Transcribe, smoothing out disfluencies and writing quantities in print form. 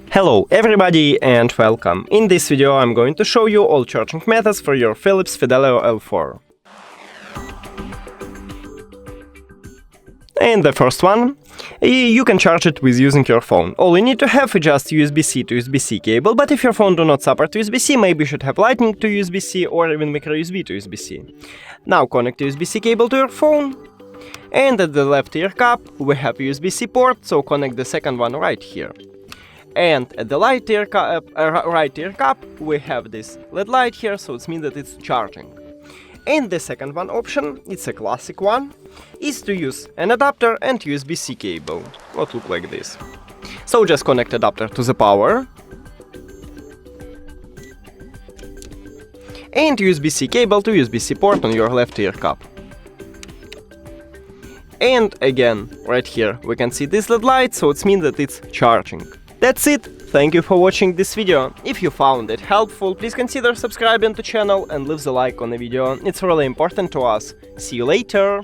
Hello everybody and welcome! In this video I'm going to show you all charging methods for your PHILIPS Fidelio L4. And the first one, you can charge it with using your phone. All you need to have is just USB-C to USB-C cable, but if your phone do not support USB-C, maybe you should have Lightning to USB-C or even micro USB to USB-C. Now connect USB-C cable to your phone, and at the left ear cup we have USB-C port, so connect the second one right here. And at the right ear cup we have this LED light here, so it means that it's charging. And the second one option, it's a classic one, is to use an adapter and USB-C cable, what look like this. So just connect adapter to the power and USB-C cable to USB-C port on your left ear cup. And again, right here we can see this LED light, so it means that it's charging. That's it! Thank you for watching this video. If you found it helpful, please consider subscribing to the channel and leave the like on the video. It's really important to us. See you later!